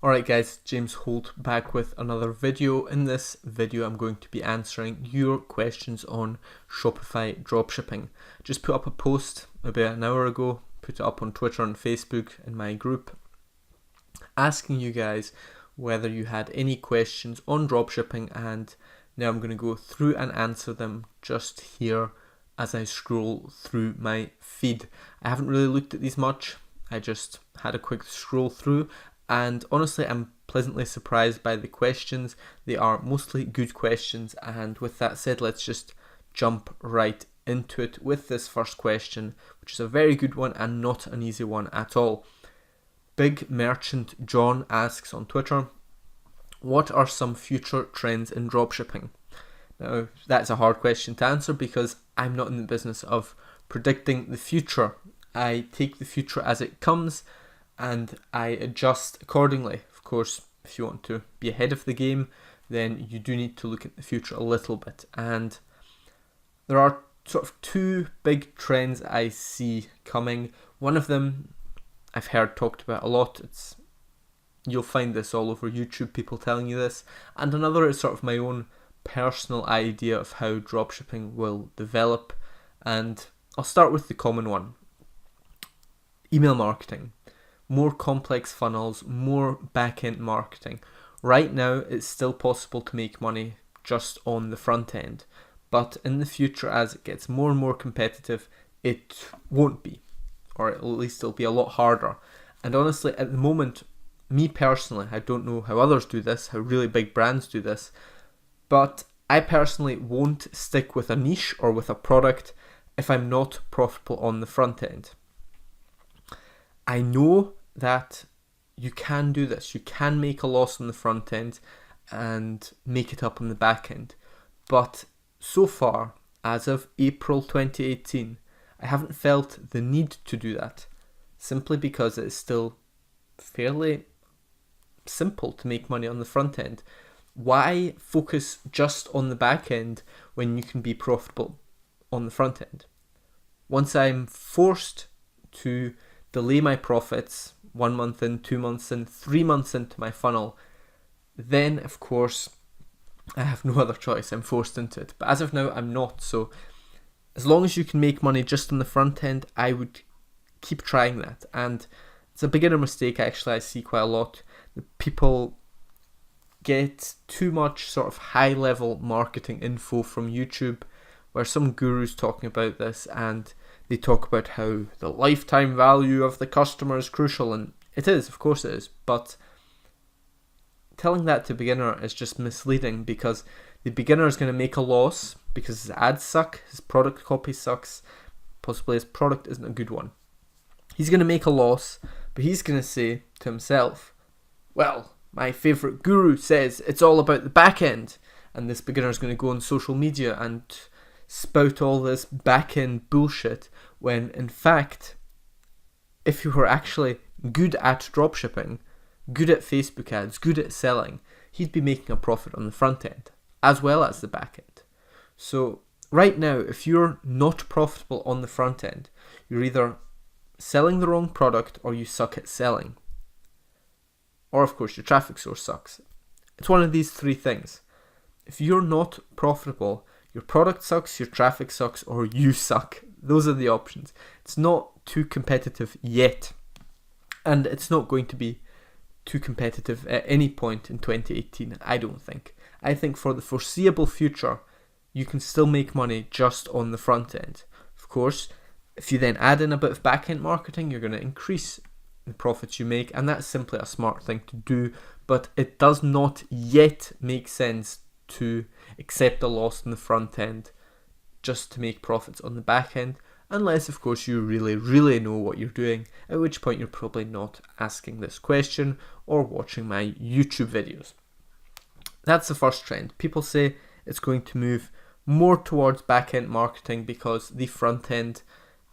Alright guys, James Holt back with another video. In this video I'm going to be answering your questions on Shopify dropshipping. Just put up a post about an hour ago, put it up on Twitter and Facebook in my group, asking you guys whether you had any questions on dropshipping, and now I'm going to go through and answer them just here as I scroll through my feed. I haven't really looked at these much, I just had a quick scroll through. And honestly, I'm pleasantly surprised by the questions. They are mostly good questions. And with that said, let's just jump right into it with this first question, which is a very good one and not an easy one at all. Big Merchant John asks on Twitter, what are some future trends in dropshipping? Now, that's a hard question to answer because I'm not in the business of predicting the future. I take the future as it comes and I adjust accordingly. Of course, if you want to be ahead of the game, then you do need to look at the future a little bit. And there are sort of two big trends I see coming. One of them I've heard talked about a lot. You'll find this all over YouTube, people telling you this. And another is sort of my own personal idea of how dropshipping will develop. And I'll start with the common one. Email marketing. More complex funnels, more back-end marketing. Right now, it's still possible to make money just on the front end. But in the future, as it gets more and more competitive, it won't be. Or at least it'll be a lot harder. And honestly, at the moment, me personally, I don't know how others do this, how really big brands do this, but I personally won't stick with a niche or with a product if I'm not profitable on the front end. I know that you can do this. You can make a loss on the front end and make it up on the back end. But so far, as of April 2018, I haven't felt the need to do that, simply because it's still fairly simple to make money on the front end. Why focus just on the back end when you can be profitable on the front end? Once I'm forced to delay my profits 1 month in, 2 months in, 3 months into my funnel, then of course I have no other choice. I'm forced into it. But as of now, I'm not. So as long as you can make money just on the front end, I would keep trying that. And it's a beginner mistake actually I see quite a lot. People get too much sort of high level marketing info from YouTube, where some guru's talking about this and they talk about how the lifetime value of the customer is crucial, and it is, of course it is, but telling that to a beginner is just misleading, because the beginner is going to make a loss because his ads suck, his product copy sucks, possibly his product isn't a good one. He's going to make a loss, but he's going to say to himself, well, my favourite guru says it's all about the back end, and this beginner is going to go on social media and spout all this back-end bullshit, when in fact, if you were actually good at dropshipping, good at Facebook ads, good at selling, he'd be making a profit on the front end as well as the back end. So right now, if you're not profitable on the front end, you're either selling the wrong product or you suck at selling. Or of course your traffic source sucks. It's one of these three things. If you're not profitable, your product sucks, your traffic sucks, or you suck. Those are the options. It's not too competitive yet. And it's not going to be too competitive at any point in 2018, I don't think. I think for the foreseeable future, you can still make money just on the front end. Of course, if you then add in a bit of back-end marketing, you're going to increase the profits you make, and that's simply a smart thing to do. But it does not yet make sense to accept a loss in the front end just to make profits on the back end, unless of course you really know what you're doing, at which point you're probably not asking this question or watching my YouTube videos. That's the first trend. People say it's going to move more towards back end marketing because the front end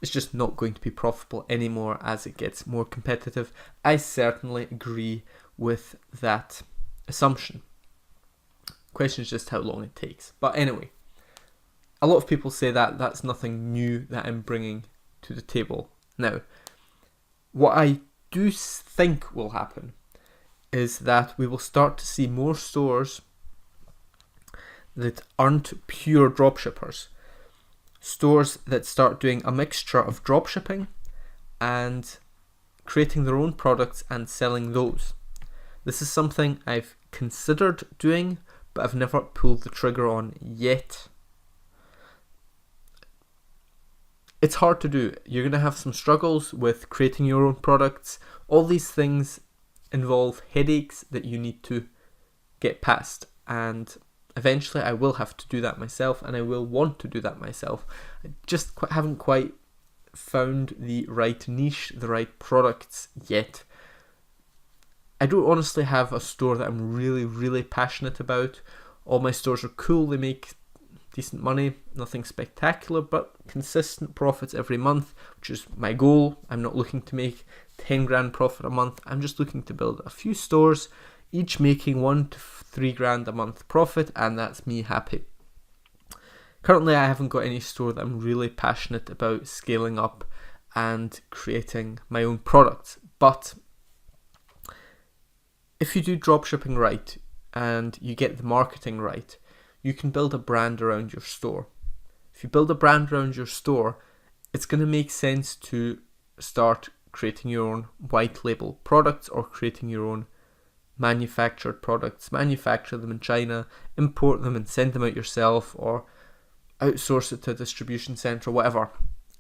is just not going to be profitable anymore as it gets more competitive. I certainly agree with that assumption. Question is just how long it takes. But anyway, a lot of people say that that's nothing new that I'm bringing to the table. Now, what I do think will happen is that we will start to see more stores that aren't pure dropshippers. Stores that start doing a mixture of dropshipping and creating their own products and selling those. This is something I've considered doing, but I've never pulled the trigger on yet. It's hard to do. You're going to have some struggles with creating your own products. All these things involve headaches that you need to get past, and eventually I will have to do that myself, and I will want to do that myself. I just haven't quite found the right niche, the right products yet. I don't honestly have a store that I'm really passionate about. All my stores are cool, they make decent money, nothing spectacular, but consistent profits every month, which is my goal. I'm not looking to make 10 grand profit a month. I'm just looking to build a few stores, each making 1 to 3 grand a month profit, and that's me happy. Currently, I haven't got any store that I'm really passionate about scaling up and creating my own products. But if you do dropshipping right and you get the marketing right, you can build a brand around your store. If you build a brand around your store, it's going to make sense to start creating your own white label products or creating your own manufactured products. Manufacture them in China, import them and send them out yourself, or outsource it to a distribution center, whatever.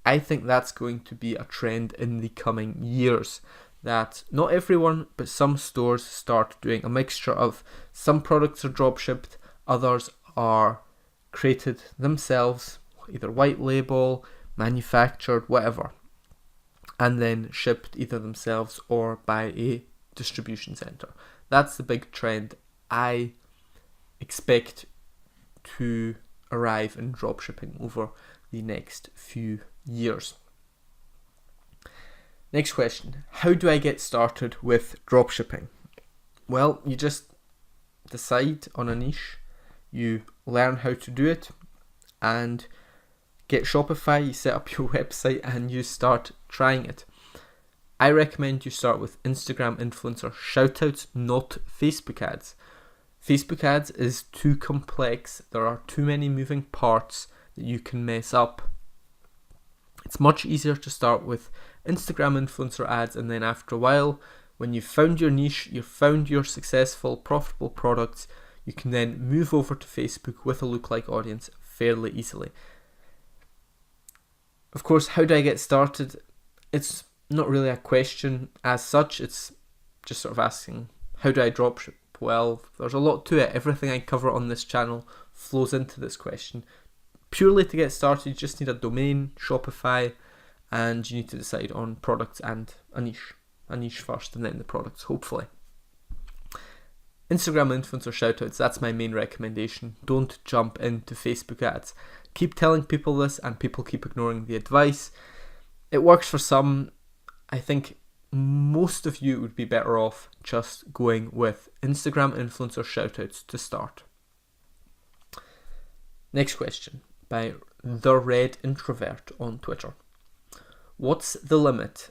I think that's going to be a trend in the coming years, that not everyone, but some stores start doing a mixture of some products are dropshipped, others are created themselves, either white label, manufactured, whatever, and then shipped either themselves or by a distribution center. That's the big trend I expect to arrive in dropshipping over the next few years. Next question. How do I get started with dropshipping? Well, you just decide on a niche, you learn how to do it, and get Shopify, you set up your website and you start trying it. I recommend you start with Instagram influencer shoutouts, not Facebook ads. Facebook ads is too complex. There are too many moving parts that you can mess up. It's much easier to start with Instagram influencer ads, and then after a while, when you've found your niche, you've found your successful, profitable products, you can then move over to Facebook with a lookalike audience fairly easily. Of course, how do I get started? It's not really a question as such, it's just sort of asking, how do I dropship? Well, there's a lot to it. Everything I cover on this channel flows into this question. Purely to get started, you just need a domain, Shopify, and you need to decide on products and a niche. A niche first and then the products, hopefully. Instagram influencer shoutouts, that's my main recommendation. Don't jump into Facebook ads. Keep telling people this and people keep ignoring the advice. It works for some. I think most of you would be better off just going with Instagram influencer shoutouts to start. Next question by The Red Introvert on Twitter. What's the limit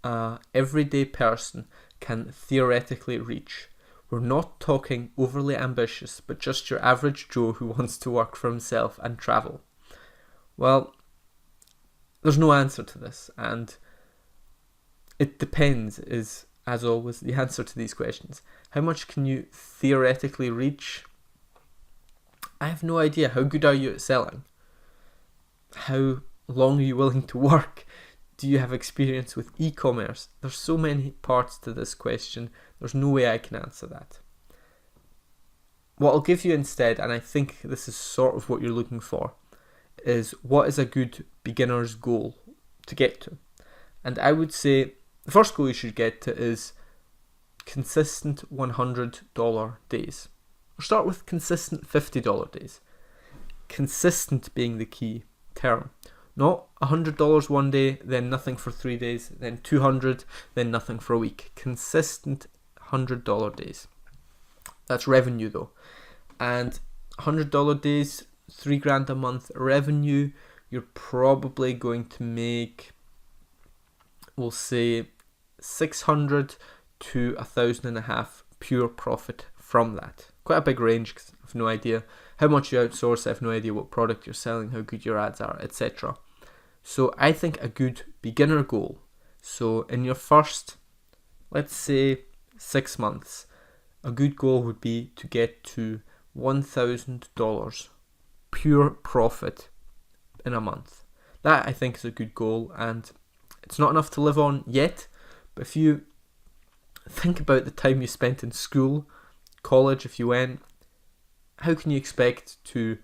a everyday person can theoretically reach? We're not talking overly ambitious, but just your average Joe who wants to work for himself and travel. Well, there's no answer to this, and it depends is, as always, the answer to these questions. How much can you theoretically reach? I have no idea. How good are you at selling? How long are you willing to work? Do you have experience with e-commerce? There's so many parts to this question. There's no way I can answer that. What I'll give you instead, and I think this is sort of what you're looking for, is what is a good beginner's goal to get to? And I would say the first goal you should get to is consistent $100 days. Or start with consistent $50 days. Consistent being the key term. Not $100 one day, then nothing for 3 days, then $200, then nothing for a week. Consistent $100 days. That's revenue though. And $100 days, 3 grand a month revenue, you're probably going to make we'll say 600 to 1,500 pure profit from that. Quite a big range because I have no idea how much you outsource, I have no idea what product you're selling, how good your ads are, etc. So I think a good beginner goal, so in your first, let's say 6 months, a good goal would be to get to $1,000 pure profit in a month. That I think is a good goal, and it's not enough to live on yet, but if you think about the time you spent in school, college, if you went, how can you expect to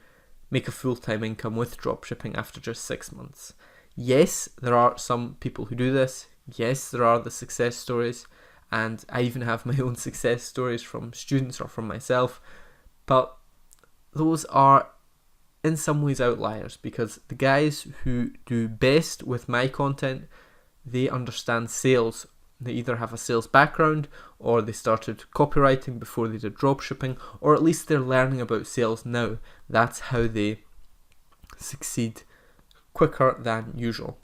make a full-time income with dropshipping after just 6 months? Yes, there are some people who do this. Yes, there are the success stories, and I even have my own success stories from students or from myself, but those are in some ways outliers, because the guys who do best with my content, they understand sales. They either have a sales background, or they started copywriting before they did dropshipping, or at least they're learning about sales now. That's how they succeed quicker than usual.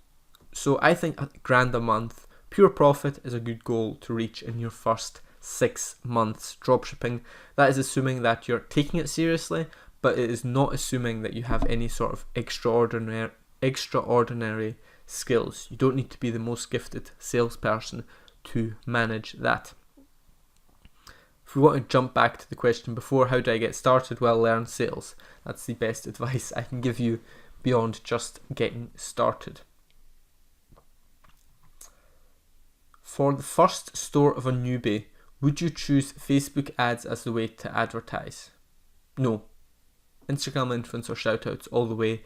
So I think $1,000 a month pure profit is a good goal to reach in your first 6 months dropshipping. That is assuming that you're taking it seriously, but it is not assuming that you have any sort of extraordinary skills. You don't need to be the most gifted salesperson to manage that. If we want to jump back to the question before, how do I get started? Well, learn sales. That's the best advice I can give you beyond just getting started. For the first store of a newbie, would you choose Facebook ads as the way to advertise? No. Instagram influencer shoutouts all the way.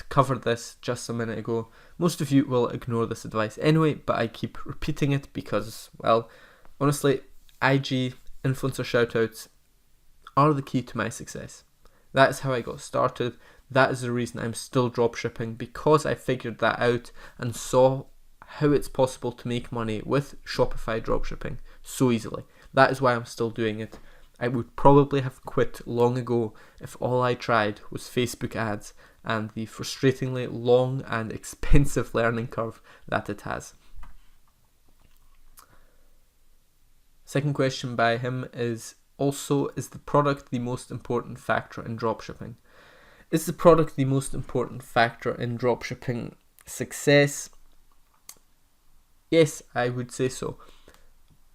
Covered this just a minute ago. Most of you will ignore this advice anyway, but I keep repeating it because, well, honestly, IG influencer shoutouts are the key to my success. That is how I got started. That is the reason I'm still dropshipping, because I figured that out and saw how it's possible to make money with Shopify dropshipping so easily. That is why I'm still doing it. I would probably have quit long ago if all I tried was Facebook ads and the frustratingly long and expensive learning curve that it has. Second question by him is also, is the product the most important factor in dropshipping? Is the product the most important factor in dropshipping success? Yes, I would say so.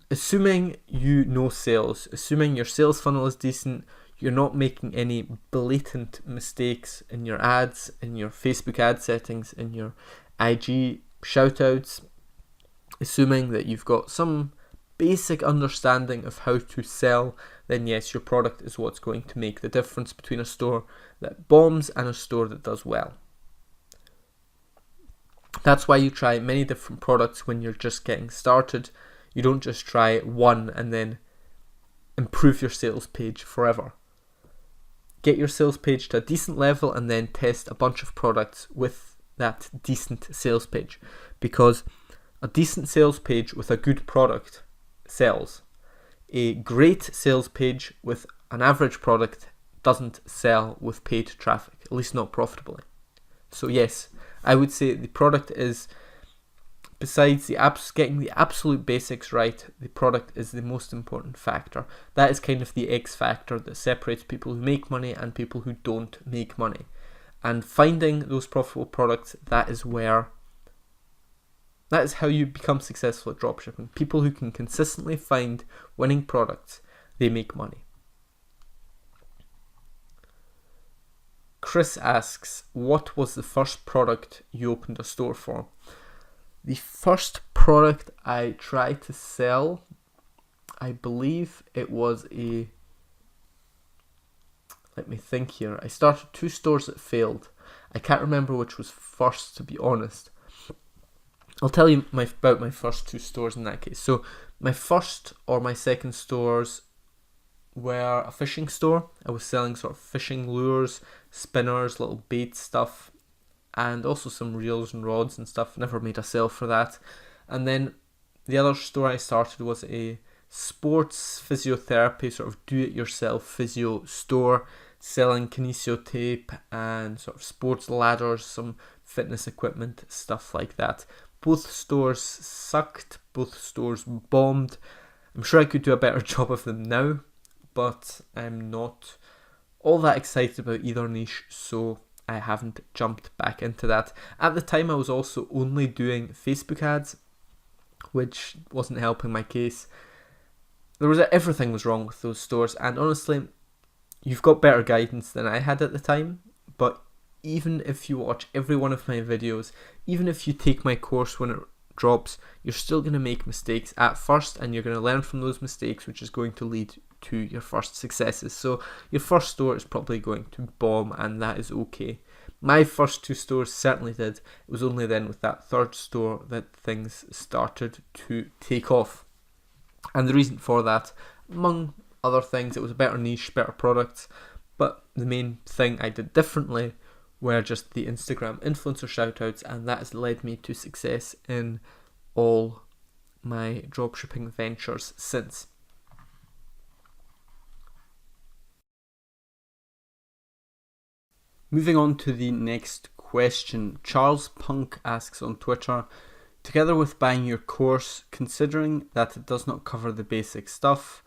Assuming you know sales, assuming your sales funnel is decent, you're not making any blatant mistakes in your ads, in your Facebook ad settings, in your IG shoutouts, assuming that you've got some basic understanding of how to sell, then yes, your product is what's going to make the difference between a store that bombs and a store that does well. That's why you try many different products when you're just getting started. You don't just try one and then improve your sales page forever. Get your sales page to a decent level and then test a bunch of products with that decent sales page, because a decent sales page with a good product sells. A great sales page with an average product doesn't sell with paid traffic, at least not profitably. So yes, I would say the product is, besides getting the absolute basics right, the product is the most important factor. That is kind of the X factor that separates people who make money and people who don't make money. And finding those profitable products, that is how you become successful at dropshipping. People who can consistently find winning products, they make money. Chris asks, what was the first product you opened a store for? The first product I tried to sell, I believe it was let me think here. I started 2 stores that failed. I can't remember which was first, to be honest. I'll tell you about my first 2 stores in that case. So my first or my second stores were a fishing store. I was selling sort of fishing lures, spinners, little bait stuff, and also some reels and rods and stuff. Never made a sale for that. And then the other store I started was a sports physiotherapy, sort of do-it-yourself physio store, selling kinesio tape and sort of sports ladders, some fitness equipment, stuff like that. Both stores sucked, both stores bombed. I'm sure I could do a better job of them now, but I'm not all that excited about either niche, so I haven't jumped back into that. At the time, I was also only doing Facebook ads, which wasn't helping my case. Everything was wrong with those stores, and honestly, you've got better guidance than I had at the time, but even if you watch every one of my videos, even if you take my course when it drops, you're still going to make mistakes at first, and you're going to learn from those mistakes, which is going to lead to your first successes. So your first store is probably going to bomb, and that is okay. My first 2 stores certainly did. It was only then with that 3rd store that things started to take off. And the reason for that, among other things, it was a better niche, better products, but the main thing I did differently were just the Instagram influencer shoutouts, and that has led me to success in all my dropshipping ventures since. Moving on to the next question. Charles Punk asks on Twitter, together with buying your course, considering that it does not cover the basic stuff,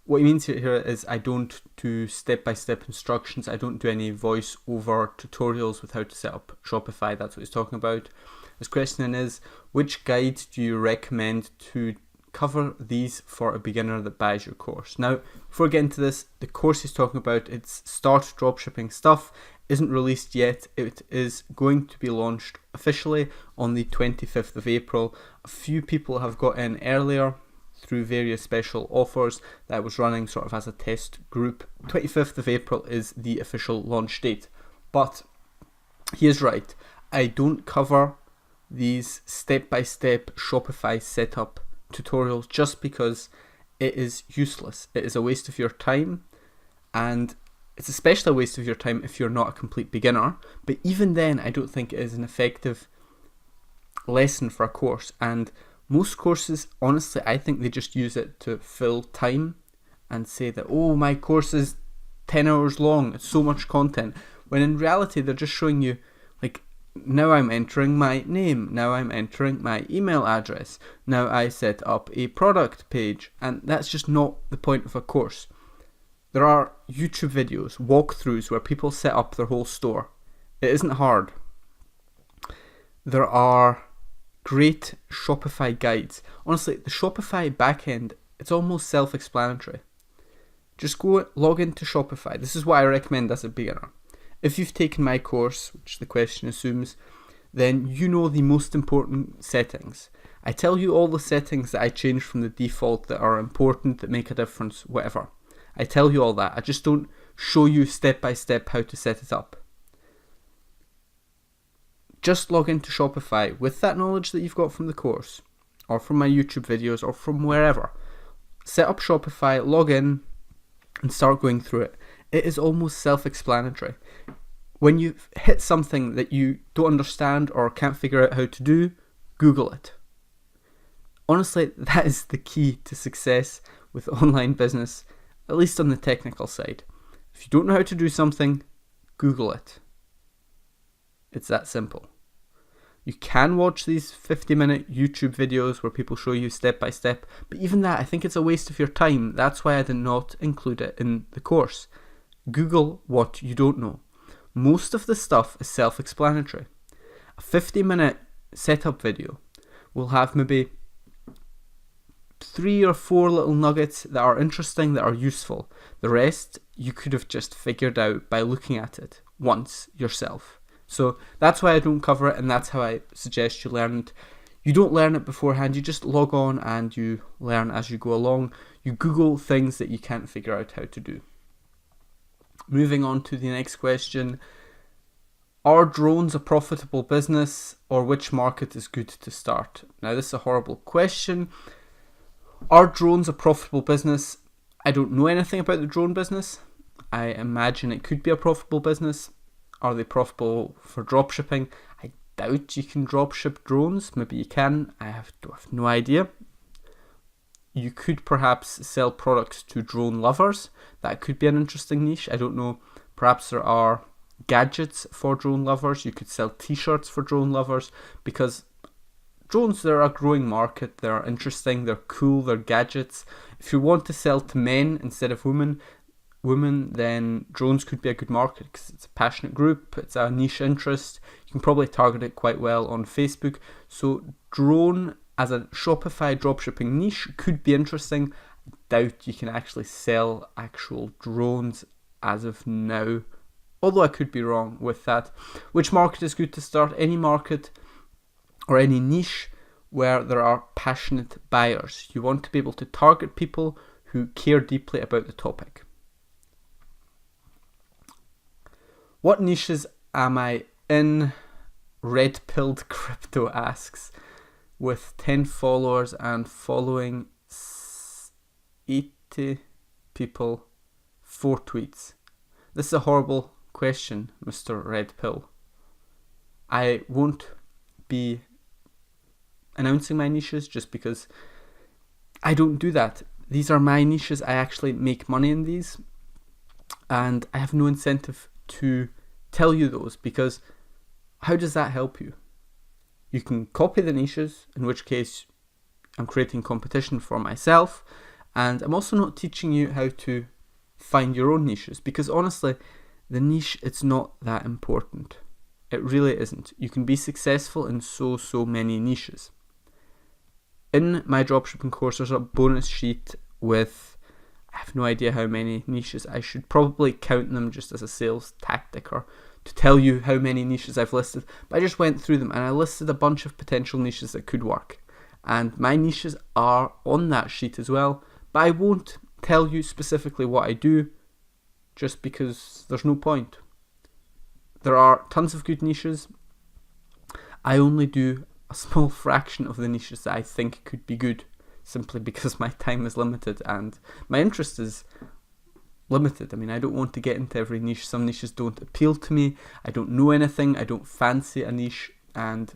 what he means here is I don't do step-by-step instructions. I don't do any voice-over tutorials with how to set up Shopify. That's what he's talking about. His question is, which guide do you recommend to cover these for a beginner that buys your course? Now, before I get into this, the course he's talking about, it's Start Dropshipping Stuff, isn't released yet. It is going to be launched officially on the 25th of April. A few people have got in earlier through various special offers that I was running sort of as a test group. 25th of April is the official launch date. But he is right. I don't cover these step-by-step Shopify setup tutorials just because it is useless. It is a waste of your time, and it's especially a waste of your time if you're not a complete beginner. But even then, I don't think it is an effective lesson for a course. And most courses, honestly, I think they just use it to fill time and say that, oh, my course is 10 hours long, it's so much content. When in reality, they're just showing you, like, now I'm entering my name, now I'm entering my email address, now I set up a product page, and that's just not the point of a course. There are YouTube videos, walkthroughs, where people set up their whole store. It isn't hard. There are great Shopify guides. Honestly, the Shopify backend, it's almost self-explanatory. Just go log into Shopify. This is what I recommend as a beginner. If you've taken my course, which the question assumes, then you know the most important settings. I tell you all the settings that I changed from the default that are important, that make a difference, whatever. I tell you all that. I just don't show you step by step how to set it up. Just log into Shopify with that knowledge that you've got from the course, or from my YouTube videos, or from wherever. Set up Shopify, log in, and start going through it. It is almost self-explanatory. When you hit something that you don't understand or can't figure out how to do, Google it. Honestly, that is the key to success with online business, at least on the technical side. If you don't know how to do something, Google it. It's that simple. You can watch these 50-minute YouTube videos where people show you step by step, but even that, I think it's a waste of your time. That's why I did not include it in the course. Google what you don't know. Most of the stuff is self-explanatory. A 50-minute setup video will have maybe 3 or 4 little nuggets that are interesting, that are useful. The rest you could have just figured out by looking at it once yourself. So that's why I don't cover it, and that's how I suggest you learn it. You don't learn it beforehand, you just log on and you learn as you go along. You Google things that you can't figure out how to do. Moving on to the next question. Are drones a profitable business, or which market is good to start? Now, this is a horrible question. Are drones a profitable business? I don't know anything about the drone business. I imagine it could be a profitable business. Are they profitable for dropshipping? I doubt you can dropship drones. Maybe you can. I have no idea. You could perhaps sell products to drone lovers. That could be an interesting niche. I don't know. Perhaps there are gadgets for drone lovers. You could sell t-shirts for drone lovers, because drones, they're a growing market, they're interesting, they're cool, they're gadgets. If you want to sell to men instead of women, then drones could be a good market because it's a passionate group, it's a niche interest. You can probably target it quite well on Facebook. So drone as a Shopify dropshipping niche could be interesting. I doubt you can actually sell actual drones as of now, although I could be wrong with that. Which market is good to start? Any market or any niche where there are passionate buyers. You want to be able to target people who care deeply about the topic. What niches am I in? Red Pilled Crypto asks, with 10 followers and following 80 people, 4 tweets. This is a horrible question, Mr. Red Pill. I won't be announcing my niches just because I don't do that. These are my niches. I actually make money in these, and I have no incentive to tell you those, because how does that help you? You can copy the niches, in which case I'm creating competition for myself, and I'm also not teaching you how to find your own niches, because honestly, the niche, it's not that important. It really isn't. You can be successful in so many niches. In my dropshipping course, there's a bonus sheet with, I have no idea how many niches. I should probably count them just as a sales tactic or to tell you how many niches I've listed. But I just went through them and I listed a bunch of potential niches that could work. And my niches are on that sheet as well. But I won't tell you specifically what I do just because there's no point. There are tons of good niches. I only do a small fraction of the niches that I think could be good, simply because my time is limited and my interest is limited. I mean, I don't want to get into every niche. Some niches don't appeal to me. I don't know anything. I don't fancy a niche, and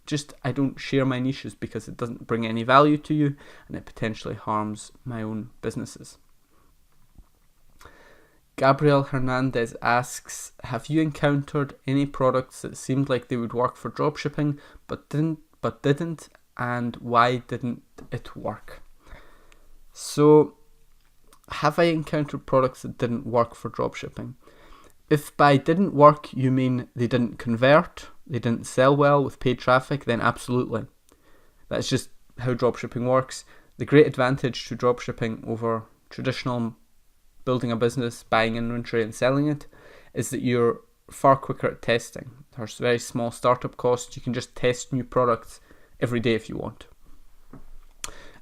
just I don't share my niches because it doesn't bring any value to you and it potentially harms my own businesses. Gabriel Hernandez asks, have you encountered any products that seemed like they would work for dropshipping but didn't, and why didn't it work? So, have I encountered products that didn't work for dropshipping? If by didn't work you mean they didn't convert, they didn't sell well with paid traffic, then absolutely. That's just how dropshipping works. The great advantage to dropshipping over traditional building a business, buying inventory and selling it, is that you're far quicker at testing. There's very small startup costs. You can just test new products every day if you want.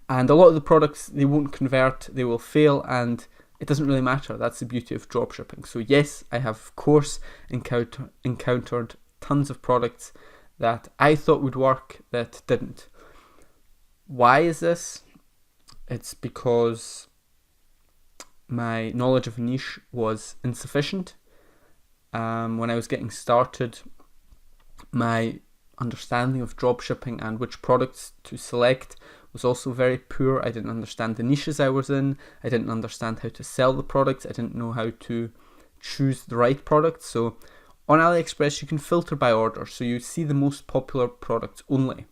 And a lot of the products, they won't convert, they will fail, and it doesn't really matter. That's the beauty of dropshipping. So yes, I have of course encountered tons of products that I thought would work that didn't. Why is this? It's because my knowledge of a niche was insufficient. When I was getting started, my understanding of dropshipping and which products to select was also very poor. I didn't understand the niches I was in. I didn't understand how to sell the products. I didn't know how to choose the right products. So on AliExpress, you can filter by order, so you see the most popular products only.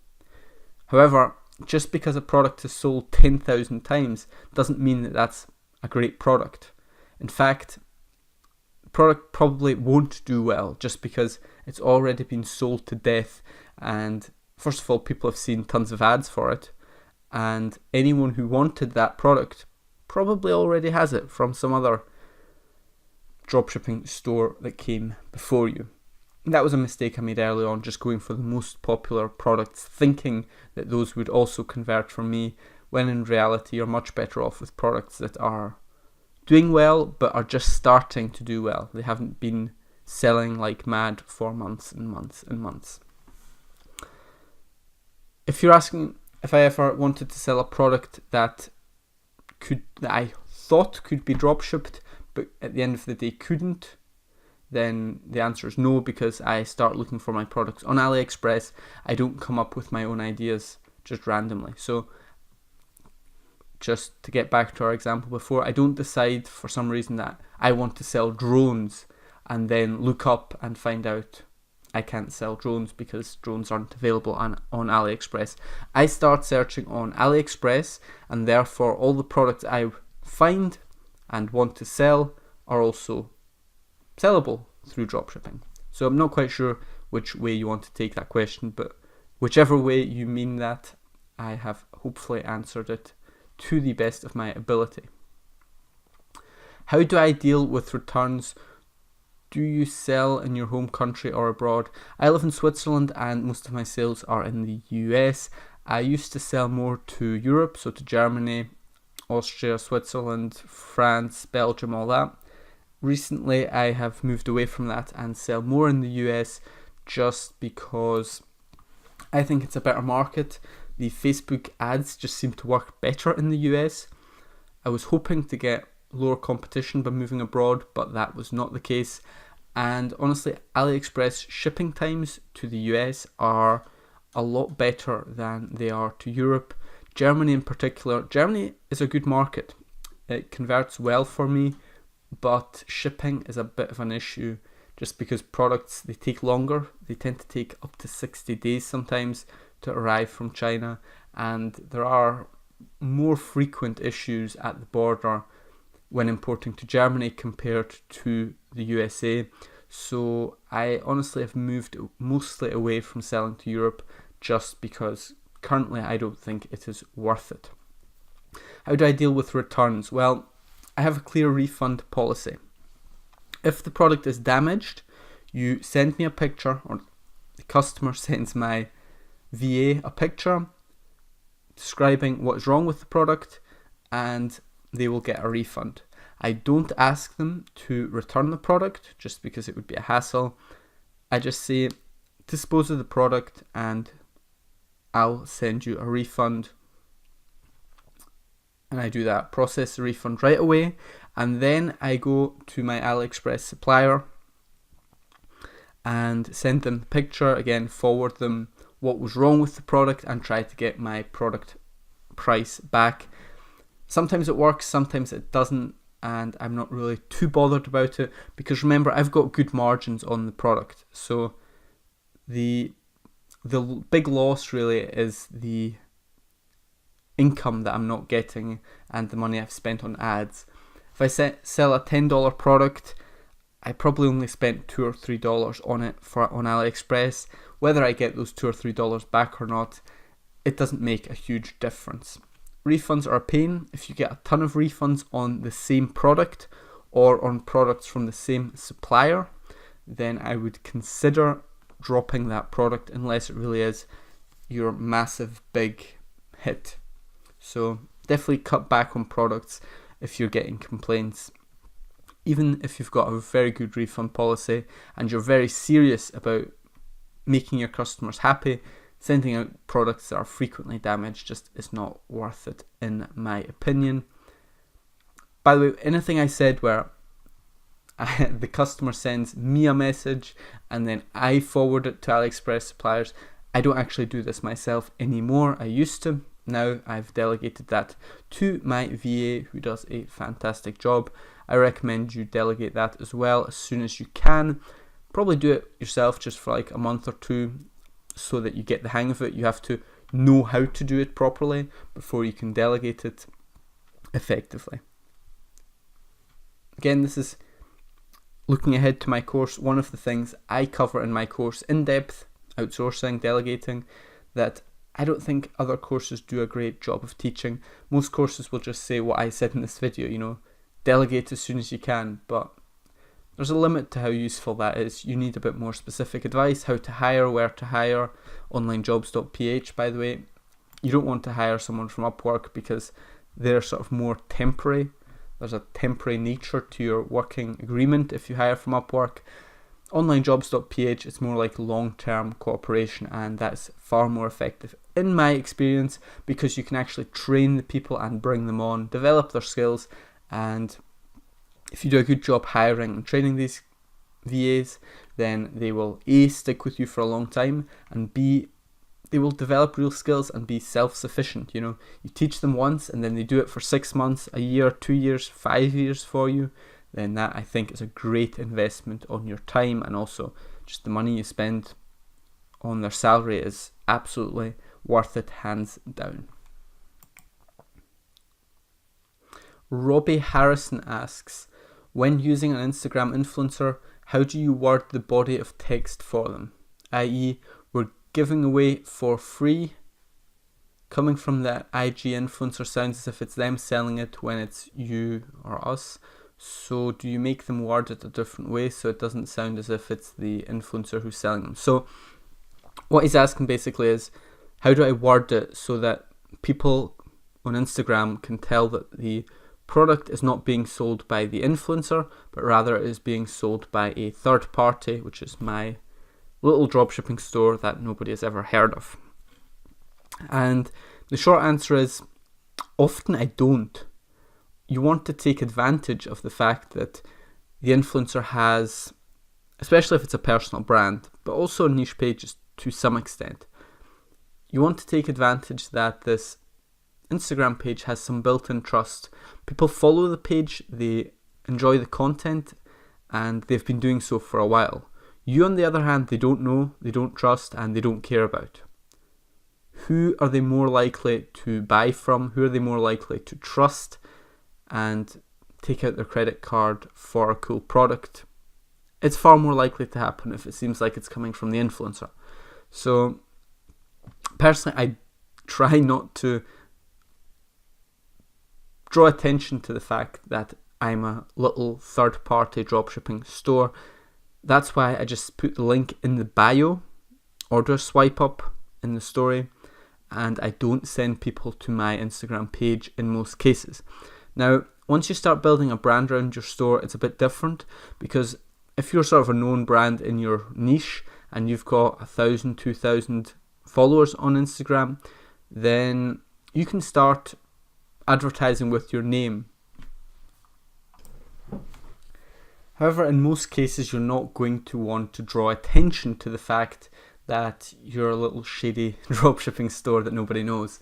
However, just because a product is sold 10,000 times doesn't mean that that's a great product. In fact, the product probably won't do well just because it's already been sold to death, and first of all, people have seen tons of ads for it, and anyone who wanted that product probably already has it from some other dropshipping store that came before you. And that was a mistake I made early on, just going for the most popular products, thinking that those would also convert for me, when in reality you're much better off with products that are doing well but are just starting to do well. They haven't been selling like mad for months and months and months. If you're asking if I ever wanted to sell a product that I thought could be dropshipped but at the end of the day couldn't, then the answer is no, because I start looking for my products on AliExpress. I don't come up with my own ideas just randomly. So just to get back to our example before, I don't decide for some reason that I want to sell drones and then look up and find out I can't sell drones because drones aren't available on AliExpress. I start searching on AliExpress, and therefore all the products I find and want to sell are also sellable through dropshipping. So I'm not quite sure which way you want to take that question, but whichever way you mean that, I have hopefully answered it to the best of my ability. How do I deal with returns? Do you sell in your home country or abroad? I live in Switzerland and most of my sales are in the US. I used to sell more to Europe, so to Germany, Austria, Switzerland, France, Belgium, all that. Recently I have moved away from that and sell more in the US just because I think it's a better market. The Facebook ads just seem to work better in the US. I was hoping to get lower competition by moving abroad, but that was not the case. And honestly, AliExpress shipping times to the US are a lot better than they are to Europe. Germany in particular, Germany is a good market. It converts well for me, but shipping is a bit of an issue just because products, they take longer. They tend to take up to 60 days sometimes to arrive from China, and there are more frequent issues at the border when importing to Germany compared to the USA. So I honestly have moved mostly away from selling to Europe just because currently I don't think it is worth it. How do I deal with returns? Well, I have a clear refund policy. If the product is damaged, you send me a picture, or the customer sends my VA a picture describing what is wrong with the product, and they will get a refund. I don't ask them to return the product just because it would be a hassle. I just say, dispose of the product and I'll send you a refund. And I do that, process the refund right away, and then I go to my AliExpress supplier and send them the picture, again forward them what was wrong with the product and try to get my product price back. Sometimes it works, sometimes it doesn't, and I'm not really too bothered about it because remember, I've got good margins on the product. So the big loss really is the income that I'm not getting and the money I've spent on ads. If I sell a $10 product, I probably only spent $2 or $3 on it on AliExpress. Whether I get those $2 or $3 back or not, it doesn't make a huge difference. Refunds are a pain. If you get a ton of refunds on the same product or on products from the same supplier, then I would consider dropping that product unless it really is your massive big hit. So definitely cut back on products if you're getting complaints. Even if you've got a very good refund policy and you're very serious about making your customers happy, sending out products that are frequently damaged just is not worth it in my opinion. By the way, anything I said where the customer sends me a message and then I forward it to AliExpress suppliers, I don't actually do this myself anymore. I used to. Now I've delegated that to my VA who does a fantastic job. I recommend you delegate that as well as soon as you can. Probably do it yourself just for like a month or two so that you get the hang of it. You have to know how to do it properly before you can delegate it effectively. Again, this is looking ahead to my course. One of the things I cover in my course in depth, outsourcing, delegating, that I don't think other courses do a great job of teaching. Most courses will just say what I said in this video, delegate as soon as you can, but there's a limit to how useful that is. You need a bit more specific advice, how to hire, where to hire. Onlinejobs.ph, by the way, you don't want to hire someone from Upwork because they're sort of more temporary. There's a temporary nature to your working agreement if you hire from Upwork. Onlinejobs.ph, it's more like long-term cooperation, and that's far more effective in my experience because you can actually train the people and bring them on, develop their skills, and if you do a good job hiring and training these VAs, then they will A, stick with you for a long time, and B, they will develop real skills and be self-sufficient. You teach them once and then they do it for 6 months, a year, 2 years, 5 years for you, then that I think is a great investment on your time and also just the money you spend on their salary is absolutely worth it, hands down. Robbie Harrison asks, when using an Instagram influencer, how do you word the body of text for them? I.e., we're giving away for free. Coming from the IG influencer sounds as if it's them selling it when it's you or us. So do you make them word it a different way so it doesn't sound as if it's the influencer who's selling them? So what he's asking basically is, how do I word it so that people on Instagram can tell that the product is not being sold by the influencer, but rather it is being sold by a third party, which is my little dropshipping store that nobody has ever heard of? And the short answer is, often I don't. You want to take advantage of the fact that the influencer has, especially if it's a personal brand, but also niche pages to some extent, you want to take advantage that this Instagram page has some built-in trust. People follow the page, they enjoy the content, and they've been doing so for a while. You, on the other hand, they don't know, they don't trust, and they don't care about. Who are they more likely to buy from? Who are they more likely to trust and take out their credit card for a cool product? It's far more likely to happen if it seems like it's coming from the influencer. So personally, I try not to draw attention to the fact that I'm a little third-party dropshipping store. That's why I just put the link in the bio or do a swipe up in the story, and I don't send people to my Instagram page in most cases. Now, once you start building a brand around your store, it's a bit different, because if you're sort of a known brand in your niche and you've got 1,000, 2,000 followers on Instagram, then you can start advertising with your name. However, in most cases, you're not going to want to draw attention to the fact that you're a little shady dropshipping store that nobody knows.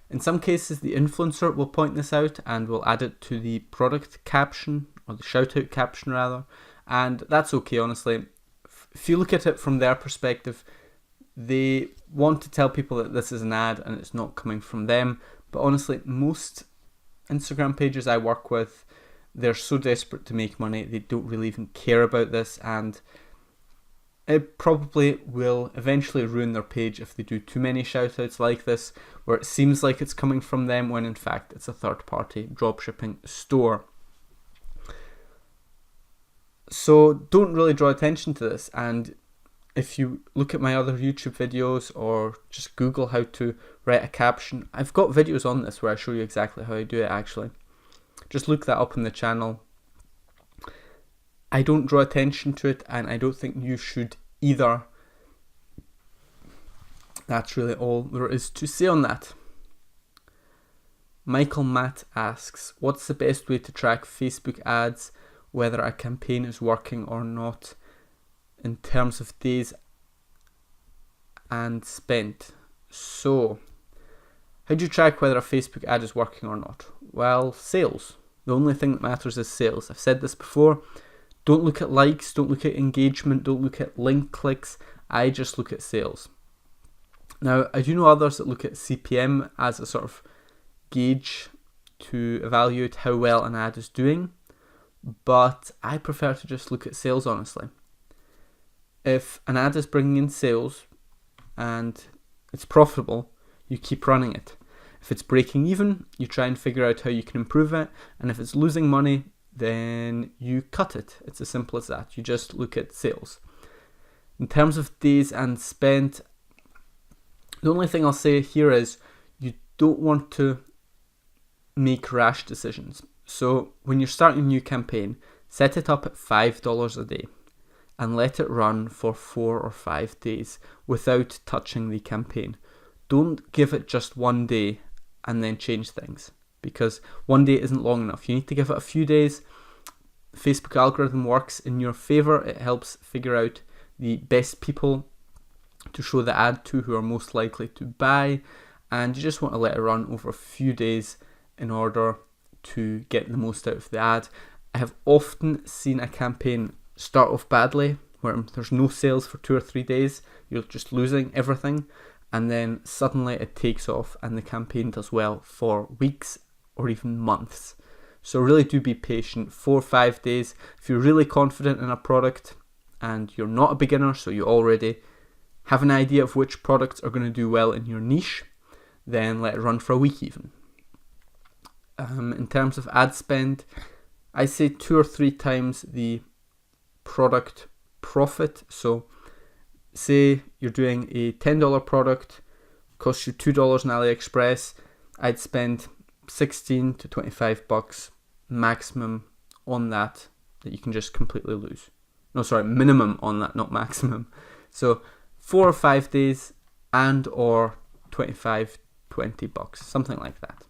In some cases, the influencer will point this out and will add it to the product caption, or the shout out caption rather, and that's okay, honestly. If you look at it from their perspective, they want to tell people that this is an ad and it's not coming from them. But honestly, most Instagram pages I work with, they're so desperate to make money, they don't really even care about this, and it probably will eventually ruin their page if they do too many shoutouts like this, where it seems like it's coming from them when in fact it's a third-party dropshipping store. So don't really draw attention to this, and if you look at my other YouTube videos or just Google how to write a caption, I've got videos on this where I show you exactly how I do it actually. Just look that up on the channel. I don't draw attention to it, and I don't think you should either. That's really all there is to say on that. Michael Matt asks, what's the best way to track Facebook ads, whether a campaign is working or not, in terms of days and spent? So, how do you track whether a Facebook ad is working or not? Well, sales. The only thing that matters is sales. I've said this before. Don't look at likes, don't look at engagement, don't look at link clicks. I just look at sales. Now, I do know others that look at CPM as a sort of gauge to evaluate how well an ad is doing, but I prefer to just look at sales, honestly. If an ad is bringing in sales and it's profitable, you keep running it. If it's breaking even, you try and figure out how you can improve it, and if it's losing money, then you cut it. It's as simple as that. You just look at sales. In terms of days and spent, the only thing I'll say here is you don't want to make rash decisions. So when you're starting a new campaign, set it up at $5 a day and let it run for 4 or 5 days without touching the campaign. Don't give it just one day and then change things, because one day isn't long enough. You need to give it a few days. Facebook algorithm works in your favor. It helps figure out the best people to show the ad to, who are most likely to buy, and you just want to let it run over a few days in order to get the most out of the ad. I have often seen a campaign start off badly where there's no sales for 2 or 3 days, you're just losing everything, and then suddenly it takes off and the campaign does well for weeks or even months. So really do be patient. 4 or 5 days. If you're really confident in a product and you're not a beginner, so you already have an idea of which products are going to do well in your niche, then let it run for a week even. In terms of ad spend, I say 2 or 3 times the product profit. So say you're doing a $10 product, costs you $2 on AliExpress, I'd spend $16 to $25 maximum on that you can just completely lose. No, sorry, minimum on that, not maximum. So 4 or 5 days and or $25, $20, something like that.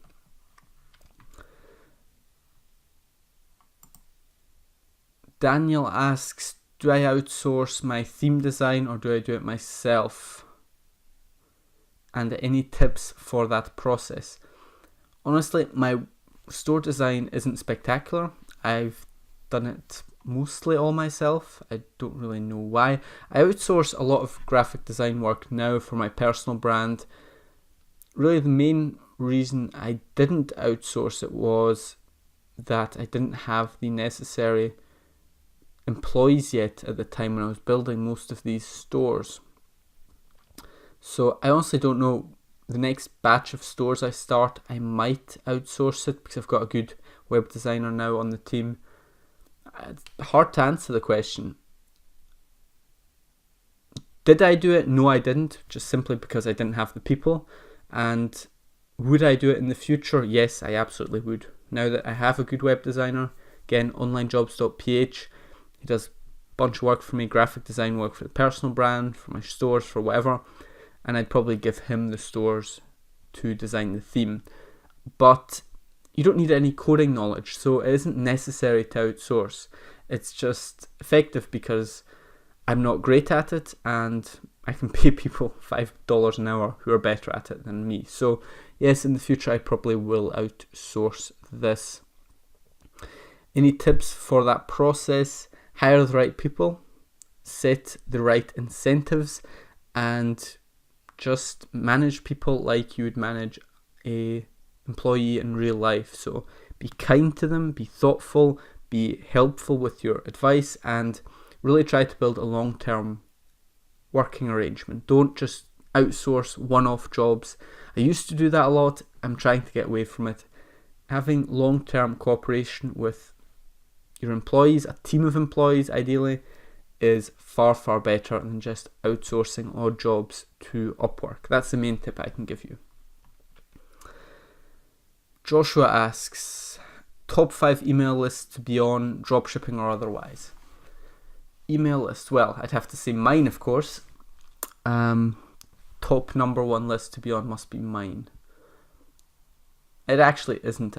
Daniel asks, do I outsource my theme design or do I do it myself? And any tips for that process? Honestly, my store design isn't spectacular. I've done it mostly all myself. I don't really know why. I outsource a lot of graphic design work now for my personal brand. Really, the main reason I didn't outsource it was that I didn't have the necessary employees yet at the time when I was building most of these stores. So I honestly don't know. The next batch of stores I start, I might outsource it because I've got a good web designer now on the team. It's hard to answer the question. Did I do it? No, I didn't, just simply because I didn't have the people. And would I do it in the future? Yes, I absolutely would. Now that I have a good web designer, again, onlinejobs.ph, he does a bunch of work for me, graphic design work for the personal brand, for my stores, for whatever. And I'd probably give him the stores to design the theme. But you don't need any coding knowledge, so it isn't necessary to outsource. It's just effective because I'm not great at it and I can pay people $5 an hour who are better at it than me. So yes, in the future I probably will outsource this. Any tips for that process? Hire the right people, set the right incentives, and just manage people like you would manage a employee in real life. So be kind to them, be thoughtful, be helpful with your advice, and really try to build a long-term working arrangement. Don't just outsource one-off jobs. I used to do that a lot. I'm trying to get away from it. Having long-term cooperation with your employees, a team of employees ideally, is far, far better than just outsourcing odd jobs to Upwork. That's the main tip I can give you. Joshua asks, top 5 email lists to be on, dropshipping or otherwise. Email list, well, I'd have to say mine, of course. Top number 1 list to be on must be mine. It actually isn't.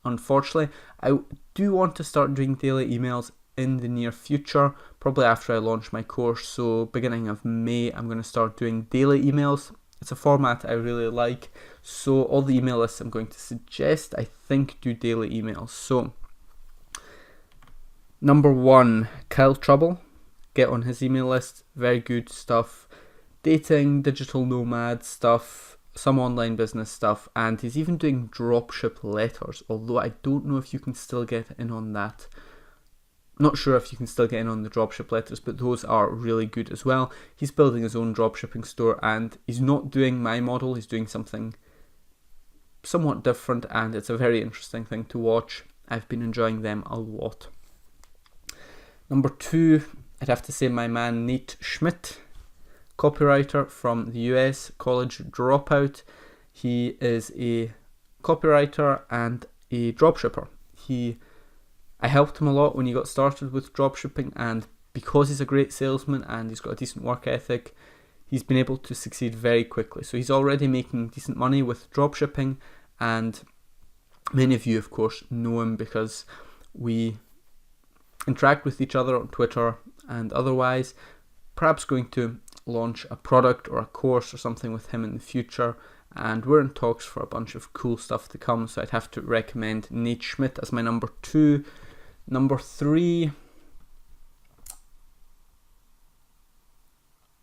Unfortunately, I do want to start doing daily emails in the near future, probably after I launch my course. So beginning of May, I'm going to start doing daily emails. It's a format I really like. So all the email lists I'm going to suggest, I think, do daily emails. So number 1, Kyle Trouble. Get on his email list. Very good stuff. Dating, digital nomad stuff, some online business stuff, and he's even doing dropship letters, although I don't know if you can still get in on that. Not sure if you can still get in on the dropship letters, but those are really good as well. He's building his own dropshipping store and he's not doing my model, he's doing something somewhat different, and it's a very interesting thing to watch. I've been enjoying them a lot. Number 2, I'd have to say my man Nate Schmidt, copywriter from the US, college dropout. He is a copywriter and a dropshipper. I helped him a lot when he got started with dropshipping, and because he's a great salesman and he's got a decent work ethic, he's been able to succeed very quickly. So he's already making decent money with dropshipping, and many of you, of course, know him because we interact with each other on Twitter and otherwise. Perhaps going to launch a product or a course or something with him in the future, and we're in talks for a bunch of cool stuff to come, so I'd have to recommend Nate Schmidt as my number 2. Number 3,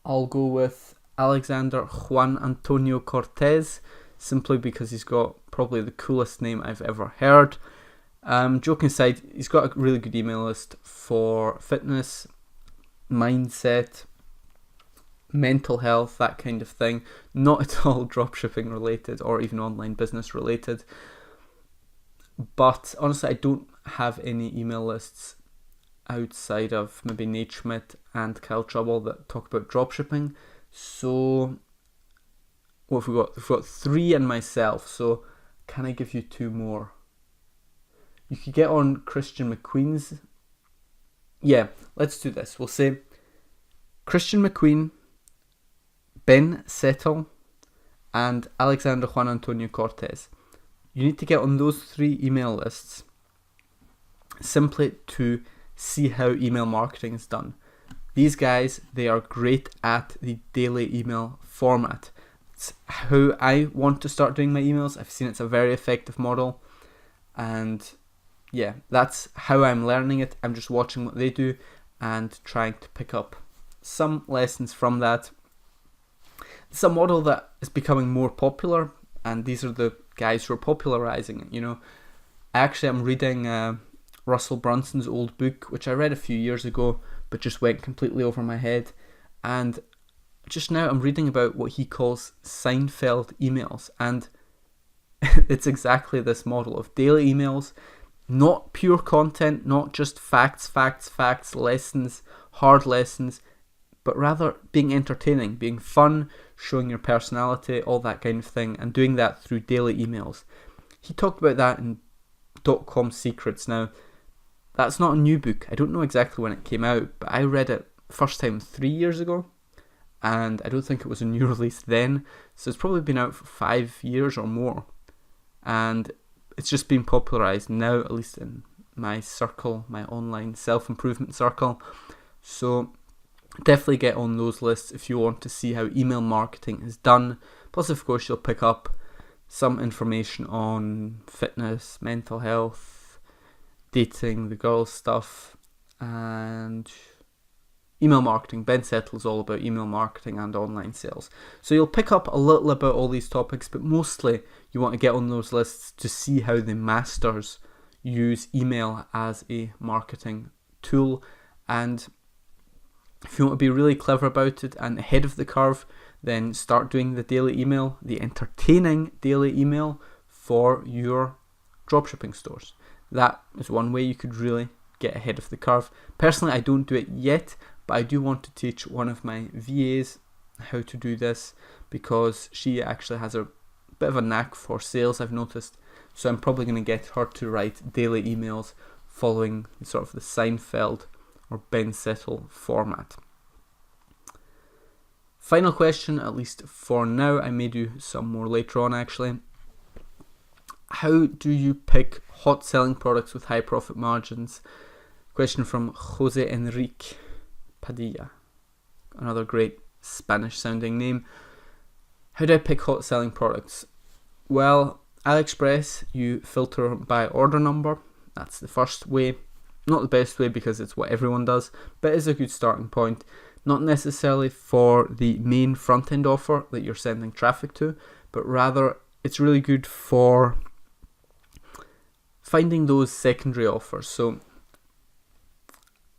I'll go with Alexander Juan Antonio Cortez, simply because he's got probably the coolest name I've ever heard. Joking aside, he's got a really good email list for fitness, mindset, mental health, that kind of thing. Not at all dropshipping related or even online business related. But honestly, I don't have any email lists outside of maybe Nate Schmidt and Kyle Trouble that talk about dropshipping. So what have we got? We've got 3 and myself. So can I give you 2 more? You could get on Christian McQueen's. Yeah, let's do this. We'll say Christian McQueen, Ben Settle, and Alexander Juan Antonio Cortez. You need to get on those 3 email lists simply to see how email marketing is done. These guys, they are great at the daily email format. It's how I want to start doing my emails. I've seen it's a very effective model, and yeah, that's how I'm learning it. I'm just watching what they do and trying to pick up some lessons from that. It's a model that is becoming more popular, and these are the guys who are popularizing it. You know, I'm reading Russell Brunson's old book, which I read a few years ago, but just went completely over my head. And just now I'm reading about what he calls Seinfeld emails, and it's exactly this model of daily emails. Not pure content, not just facts, lessons, hard lessons, but rather being entertaining, being fun, showing your personality, all that kind of thing, and doing that through daily emails. He talked about that in .com Secrets. Now, that's not a new book. I don't know exactly when it came out, but I read it first time 3 years ago, and I don't think it was a new release then, so it's probably been out for 5 years or more. And it's just been popularized now, at least in my circle, my online self-improvement circle. So definitely get on those lists if you want to see how email marketing is done. Plus, of course, you'll pick up some information on fitness, mental health, dating, the girls stuff, and email marketing. Ben Settle is all about email marketing and online sales. So you'll pick up a little about all these topics, but mostly you want to get on those lists to see how the masters use email as a marketing tool. And if you want to be really clever about it and ahead of the curve, then start doing the daily email, the entertaining daily email for your dropshipping stores. That is one way you could really get ahead of the curve. Personally, I don't do it yet, but I do want to teach one of my VAs how to do this, because she actually has a bit of a knack for sales, I've noticed. So I'm probably going to get her to write daily emails following sort of the Seinfeld or Ben Settle format. Final question, at least for now. I may do some more later on actually. How do you pick hot selling products with high profit margins? Question from Jose Enrique Padilla. Another great Spanish sounding name. How do I pick hot selling products? Well, AliExpress, you filter by order number. That's the first way. Not the best way because it's what everyone does, but it's a good starting point. Not necessarily for the main front end offer that you're sending traffic to, but rather it's really good for finding those secondary offers. So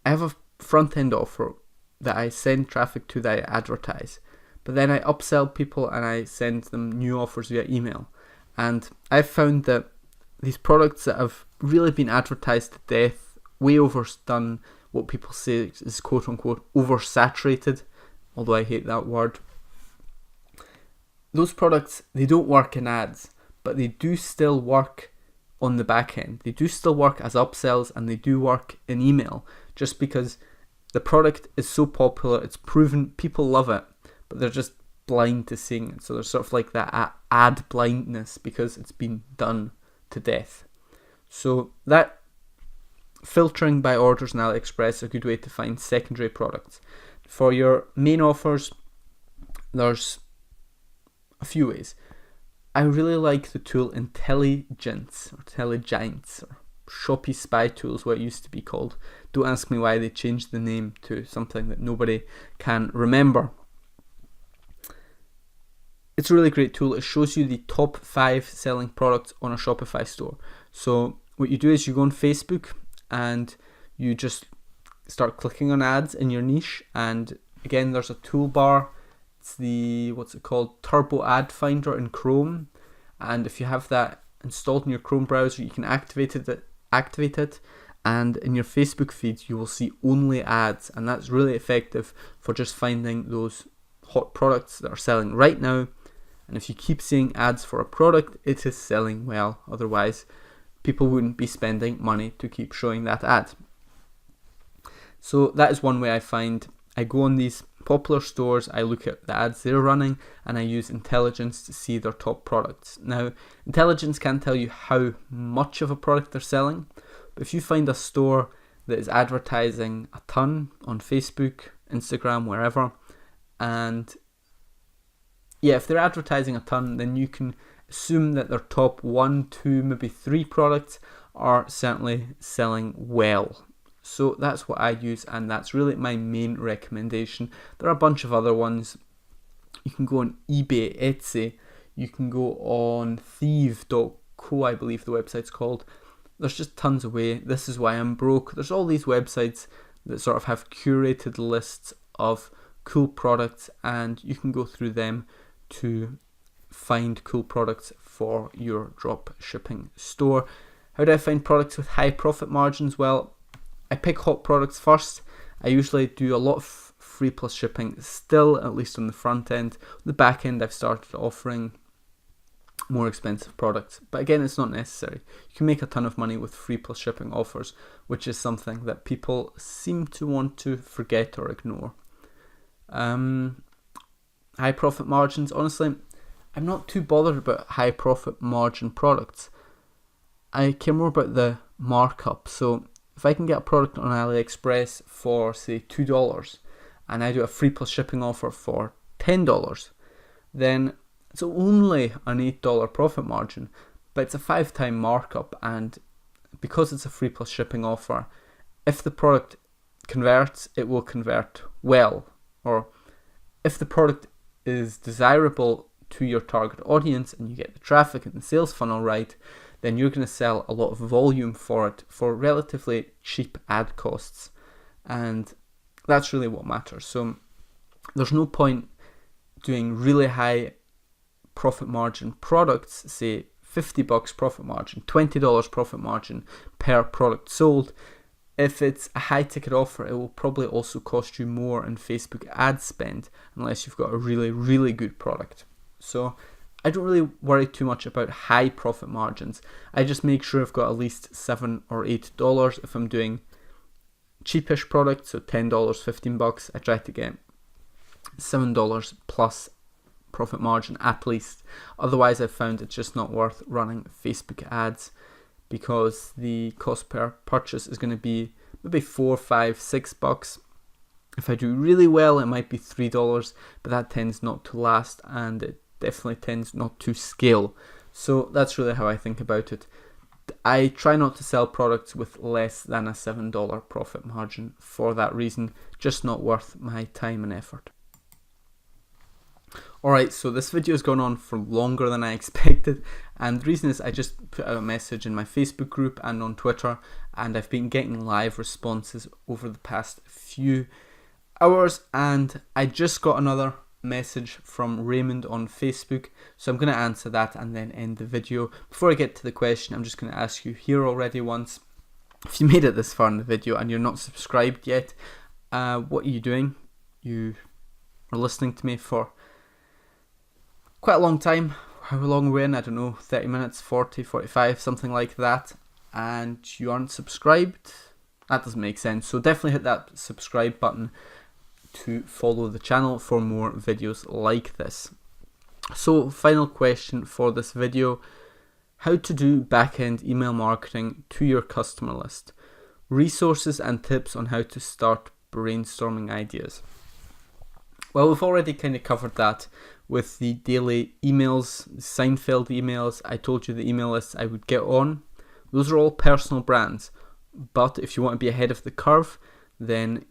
I have a front end offer that I send traffic to, that I advertise, but then I upsell people and I send them new offers via email. And I've found that these products that have really been advertised to death, way overdone, what people say is quote unquote oversaturated, although I hate that word. Those products, they don't work in ads, but they do still work on the back end. They do still work as upsells, and they do work in email, just because the product is so popular, it's proven, people love it, but they're just blind to seeing it. So there's sort of like that ad blindness because it's been done to death. So that filtering by orders in AliExpress is a good way to find secondary products. For your main offers, there's a few ways. I really like the tool Intelligence or Shopee Spy Tools, what it used to be called. Don't ask me why they changed the name to something that nobody can remember. it's a really great tool. It shows you the top 5 selling products on a Shopify store. So what you do is you go on Facebook and you just start clicking on ads in your niche, and again there's a toolbar. It's the Turbo Ad Finder in Chrome, and if you have that installed in your Chrome browser, you can activate it, and in your Facebook feed you will see only ads, and that's really effective for just finding those hot products that are selling right now. And if you keep seeing ads for a product, it is selling well. Otherwise, people wouldn't be spending money to keep showing that ad. So that is one way I find. I go on these popular stores, I look at the ads they're running, and I use intelligence to see their top products. Now, intelligence can't tell you how much of a product they're selling, but if you find a store that is advertising a ton on Facebook, Instagram, wherever, and if they're advertising a ton, then you can assume that their top 1, 2, maybe 3 products are certainly selling well. So that's what I use, and that's really my main recommendation. There are a bunch of other ones. You can go on eBay, Etsy, you can go on thieve.co, I believe the website's called. There's just tons of ways. This is why I'm broke. There's all these websites that sort of have curated lists of cool products, and you can go through them to find cool products for your drop shipping store. How do I find products with high profit margins? Well, I pick hot products first. I usually do a lot of free plus shipping still, at least on the front end. On the back end, I've started offering more expensive products, but again, it's not necessary. You can make a ton of money with free plus shipping offers, which is something that people seem to want to forget or ignore. High profit margins, honestly, I'm not too bothered about high profit margin products. I care more about the markup. So if I can get a product on AliExpress for say $2 and I do a free plus shipping offer for $10, then it's only an $8 profit margin, but it's a 5-time markup, and because it's a free plus shipping offer, if the product converts, it will convert well, or if the product is desirable to your target audience and you get the traffic and the sales funnel right, then you're going to sell a lot of volume for it for relatively cheap ad costs, and that's really what matters. So there's no point doing really high profit margin products, say $50 profit margin, $20 profit margin per product sold. If it's a high ticket offer, it will probably also cost you more in Facebook ad spend unless you've got a really, really good product. So I don't really worry too much about high profit margins. I just make sure I've got at least $7 or $8 if I'm doing cheapish products, so $10, $15. I try to get $7 plus profit margin at least. Otherwise, I've found it's just not worth running Facebook ads because the cost per purchase is going to be maybe $4, $5, $6. If I do really well, it might be $3, but that tends not to last, and it definitely tends not to scale. So that's really how I think about it. I try not to sell products with less than a $7 profit margin for that reason. Just not worth my time and effort. Alright, so this video has gone on for longer than I expected, and the reason is I just put out a message in my Facebook group and on Twitter, and I've been getting live responses over the past few hours, and I just got another message from Raymond on Facebook, so I'm going to answer that and then end the video. Before I get to the question, I'm just going to ask you here already once, if you made it this far in the video and you're not subscribed yet, what are you doing? You are listening to me for quite a long time. How long we're in, I don't know, 30 minutes, 40, 45, something like that, and you aren't subscribed? That doesn't make sense. So definitely hit that subscribe button to follow the channel for more videos like this. So final question for this video: how to do back-end email marketing to your customer list. Resources and tips on how to start brainstorming ideas. Well, we've already kind of covered that with the daily emails, Seinfeld emails. I told you the email lists I would get on. Those are all personal brands, but if you want to be ahead of the curve, then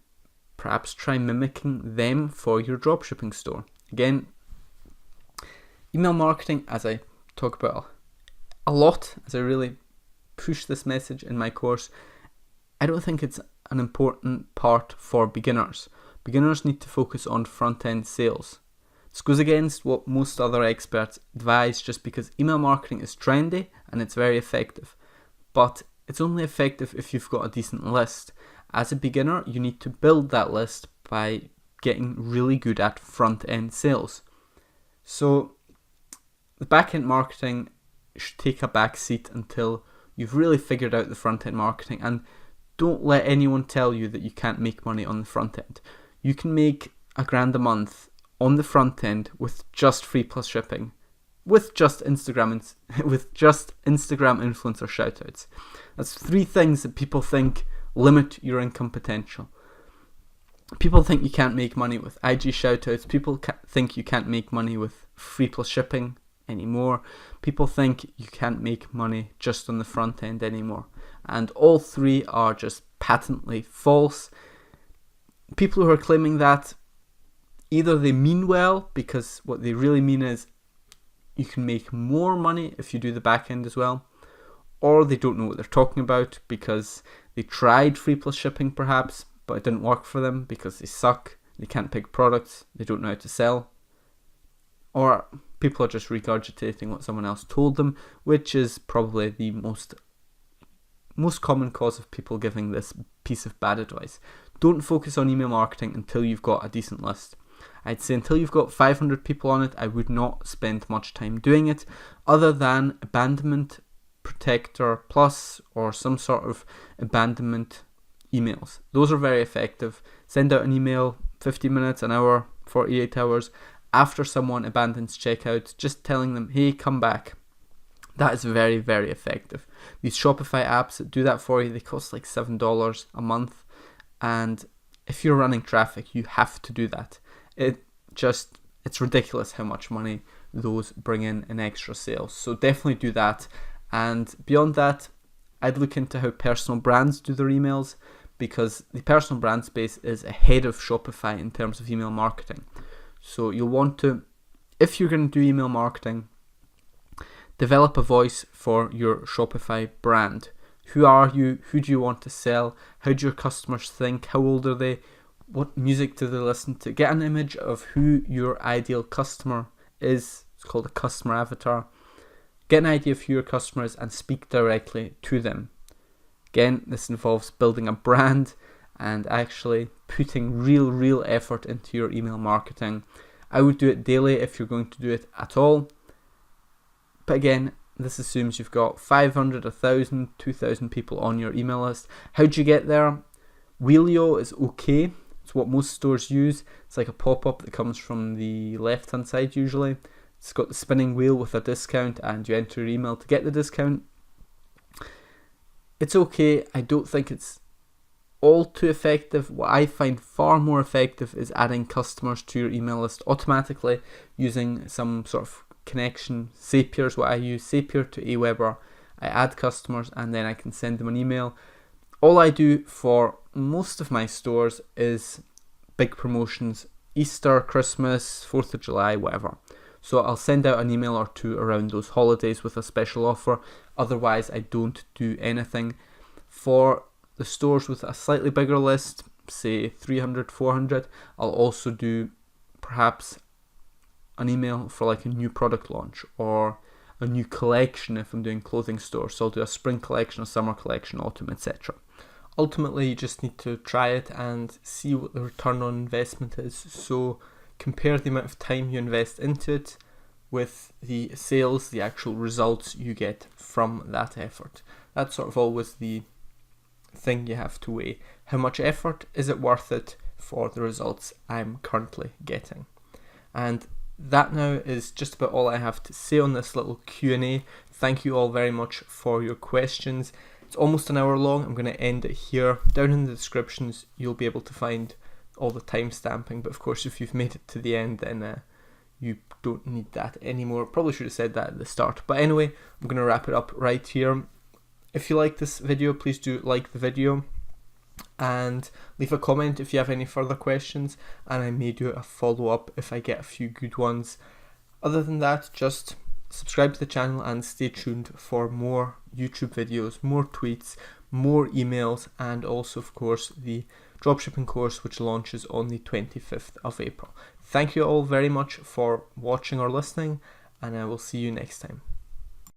perhaps try mimicking them for your dropshipping store. Again, Email marketing, as I talk about a lot, as I really push this message in my course, I don't think it's an important part for beginners. Beginners need to focus on front-end sales. This goes against what most other experts advise, just because email marketing is trendy and it's very effective. But it's only effective if you've got a decent list. As a beginner, you need to build that list by getting really good at front-end sales. So the back-end marketing should take a back seat until you've really figured out the front-end marketing, and don't let anyone tell you that you can't make money on the front end. You can make $1,000 a month on the front end with just free plus shipping, with just Instagram influencer shoutouts. That's 3 things that people think limit your income potential. People think you can't make money with IG shoutouts. People think you can't make money with free plus shipping anymore. People think you can't make money just on the front end anymore. And all 3 are just patently false. People who are claiming that, either they mean well, because what they really mean is you can make more money if you do the back end as well, or they don't know what they're talking about because they tried free plus shipping perhaps, but it didn't work for them because they suck, they can't pick products, they don't know how to sell, or people are just regurgitating what someone else told them, which is probably the most common cause of people giving this piece of bad advice. Don't focus on email marketing until you've got a decent list. I'd say until you've got 500 people on it, I would not spend much time doing it, other than Abandonment Protector Plus or some sort of abandonment emails. Those are very effective. Send out an email 50 minutes, an hour, 48 hours after someone abandons checkout, just telling them, hey, come back. That is very, very effective. These Shopify apps that do that for you, they cost like $7 a month. And if you're running traffic, you have to do that. It's ridiculous how much money those bring in extra sales. So definitely do that. And beyond that, I'd look into how personal brands do their emails, because the personal brand space is ahead of Shopify in terms of email marketing. So you'll want to, if you're going to do email marketing, develop a voice for your Shopify brand. Who are you? Who do you want to sell? How do your customers think? How old are they? What music do they listen to? Get an image of who your ideal customer is. It's called a customer avatar. Get an idea of who your customer is and speak directly to them. Again, this involves building a brand and actually putting real effort into your email marketing. I would do it daily if you're going to do it at all. But again, this assumes you've got 500, 1,000, 2,000 people on your email list. How do you get there? Wheelio is okay. It's what most stores use. It's like a pop-up that comes from the left-hand side usually. It's got the spinning wheel with a discount, and you enter your email to get the discount. It's okay. I don't think it's all too effective. What I find far more effective is adding customers to your email list automatically using some sort of connection. Zapier is what I use. Zapier to Aweber. I add customers and then I can send them an email. All I do for most of my stores is big promotions, Easter, Christmas, 4th of July, whatever. So I'll send out an email or 2 around those holidays with a special offer. Otherwise, I don't do anything. For the stores with a slightly bigger list, say 300, 400, I'll also do perhaps an email for like a new product launch or a new collection if I'm doing clothing stores. So I'll do a spring collection, a summer collection, autumn, etc. Ultimately, you just need to try it and see what the return on investment is. So compare the amount of time you invest into it with the sales, the actual results you get from that effort. That's sort of always the thing you have to weigh. How much effort is it worth it for the results I'm currently getting? And that now is just about all I have to say on this little Q&A. Thank you all very much for your questions. It's almost an hour long. I'm going to end it here. Down in the descriptions, you'll be able to find all the time stamping. But of course, if you've made it to the end, then you don't need that anymore. Probably should have said that at the start. But anyway, I'm going to wrap it up right here. If you like this video, please do like the video and leave a comment if you have any further questions, and I may do a follow-up if I get a few good ones. Other than that, just subscribe to the channel and stay tuned for more YouTube videos, more tweets, more emails, and also, of course, the dropshipping course, which launches on the 25th of April. Thank you all very much for watching or listening, and I will see you next time.